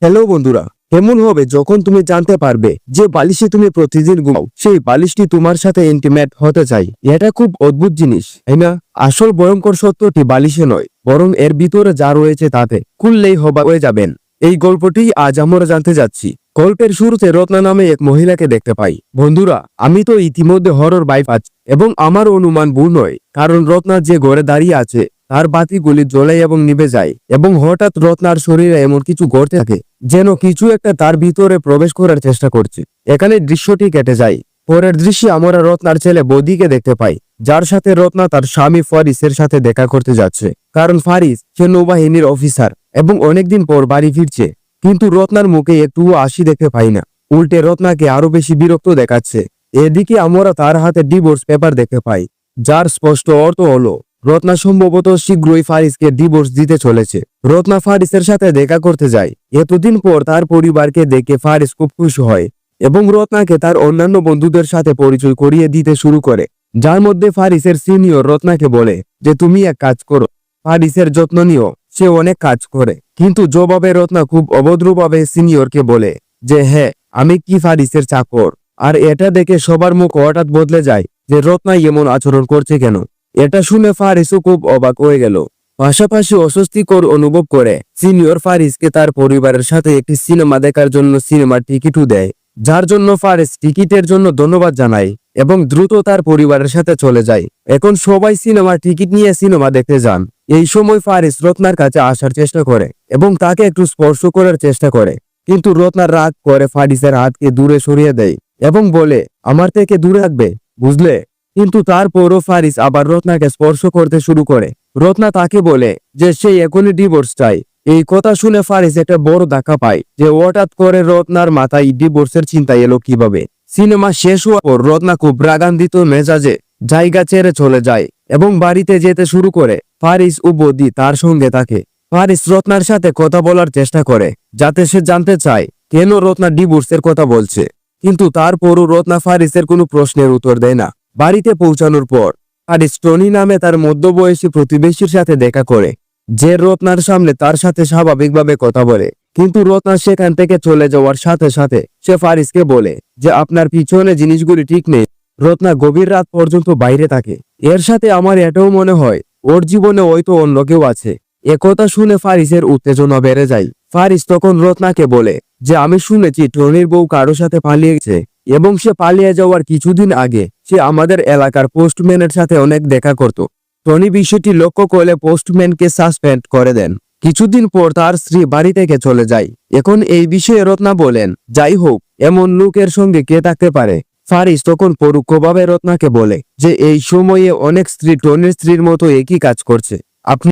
Hello বন্ধুরা, কেমন হবে যখন তুমি জানতে পারবে যে বালিশে তুমি প্রতিদিন ঘুমাও সেই বালিশটি তোমার সাথে ইন্টিমেট হতে চাই। এটা খুব অদ্ভুত জিনিস, তাই না? আসল ভয়ঙ্কর সত্যটি বালিশে নয়, বরং এর ভিতরে যা রয়েছে তাতে খুললেই হবা হয়ে যাবেন। এই গল্পটি আজ আমরা জানতে যাচ্ছি। গল্পের শুরুতে রত্না নামে এক মহিলাকে দেখতে পাই। বন্ধুরা, আমি তো ইতিমধ্যে হরর ভাইব পাচ্ছি এবং আমার অনুমান ভুল নয়, কারণ রত্না যে ঘরে দাঁড়িয়ে আছে তার বাতিগুলি জ্বলে এবং নিভে যায় এবং হঠাৎ রত্নার শরীরে এমন কিছু ঘটতে থাকে যেন কিছু একটা তার ভিতরে প্রবেশ করার চেষ্টা করছে। এখানে দৃশ্যটি কেটে যায়। পরের দৃশ্যে আমরা রত্নার ছেলে বদিকে দেখতে পাই, যার সাথে রত্না তার স্বামী ফারিসের সাথে দেখা করতে যাচ্ছে। কারণ ফারিস সে নৌবাহিনীর অফিসার এবং অনেকদিন পর বাড়ি ফিরছে, কিন্তু রত্নার মুখে একটুও হাসি দেখতে পাই না। উল্টে রত্নাকে আরো বেশি বিরক্ত দেখাচ্ছে। এদিকে আমরা তার হাতে ডিভোর্স পেপার দেখতে পাই, যার স্পষ্ট অর্থ হলো রত্না সম্ভবত শীঘ্রই ফারিসকে ডিভোর্স দিতে চলেছে। রত্না ফারিসের সাথে দেখা করতে যায়। এতদিন পর তার পরিবারকে দেখে ফারিস খুব খুশি হয় এবং রত্নাকে তার অন্যান্য বন্ধুদের সাথে পরিচয় করিয়ে দিতে শুরু করে, যার মধ্যে ফারিসের সিনিয়র রত্নাকে বলে যে তুমি এক কাজ করো, ফারিসের যত্ন নিও। সে অনেক কাজ করে, কিন্তু জবাবে রত্না খুব অভদ্রভাবে সিনিয়রকে বলে যে হ্যাঁ, আমি কি ফারিসের চাকর? আর এটা দেখে সবার মুখ হঠাৎ বদলে যায় যে রত্না এমন আচরণ করছে কেন। এটা শুনে ফারিসও খুব অবাক হয়ে গেল, পাশাপাশি অস্বস্তিকর অনুভব করে। সিনিয়র ফারিসকে তার পরিবারের সাথে একটি সিনেমা দেখার জন্য সিনেমার টিকিটও দেয়, যার জন্য ফারিস টিকিটের জন্য ধন্যবাদ জানায় এবং দ্রুত তার পরিবারের সাথে চলে যায়। এখন সবাই সিনেমার টিকিট নিয়ে সিনেমা দেখতে যান। এই সময় ফারিস রত্নার কাছে আসার চেষ্টা করে এবং তাকে একটু স্পর্শ করার চেষ্টা করে, কিন্তু রত্নার রাগ করে ফারিসের হাতকে দূরে সরিয়ে দেয় এবং বলে আমার থেকে দূরে রাখবে, বুঝলে? কিন্তু তারপরও ফারিস আবার রত্নাকে স্পর্শ করতে শুরু করে। রত্না তাকে বলে যে সে এখনই ডিভোর্স চায়। এই কথা শুনে ফারিস একটা বড় ধাক্কা পায় যে হঠাৎ করে রত্নার মাথায় ডিভোর্সের চিন্তা এলো কিভাবে। সিনেমা শেষ হওয়ার পর রত্না খুব রাগান্বিত মেজাজে জায়গা ছেড়ে চলে যায় এবং বাড়িতে যেতে শুরু করে। ফারিস ও বদি তার সঙ্গে থাকে। ফারিস রত্নার সাথে কথা বলার চেষ্টা করে, যাতে সে জানতে চায় কেন রত্না ডিভোর্সের কথা বলছে, কিন্তু তারপরও রত্না ফারিসের কোনো প্রশ্নের উত্তর দেয় না। বাড়িতে পৌঁছানোর পর ফারিস টনি নামে তার মধ্যবয়সী প্রতিবেশীর সাথে দেখা করে, যে রত্নার সামনে তার সাথে স্বাভাবিকভাবে কথা বলে। কিন্তু রত্না সেখান থেকে চলে যাওয়ার সাথে সাথে সে ফারিসকে বলে যে আপনার পিছনে জিনিসগুলি ঠিক নেই। রত্না গভীর রাত পর্যন্ত বাইরে থাকে। এর সাথে আমার এটাও মনে হয় ওর জীবনে হয়তো অন্য কেউ আছে। একথা শুনে ফারিসের উত্তেজনা বেড়ে যায়। ফারিস তখন রত্নাকে বলে যে আমি শুনেছি টনির বউ কারো সাথে পালিয়ে গেছে এবং সে পালিয়ে যাওয়ার কিছুদিন আগে সে আমাদের এলাকার পোস্টম্যানের সাথে অনেক দেখা করত। টনি বিষয়টি লক্ষ্য করলে পোস্টম্যানকে সাসপেন্ড করে দেন। কিছুদিন পর তার স্ত্রী বাড়ি থেকে চলে যায়। এখন এই বিষয়ে রত্না বলেন যাই হোক, এমন লোকের সঙ্গে কে থাকতে পারে? ফারিস তখন পরোক্ষভাবে রত্নাকে বলে যে এই সময়ে অনেক স্ত্রী টনির স্ত্রীর মতো একই কাজ করছে। আপনি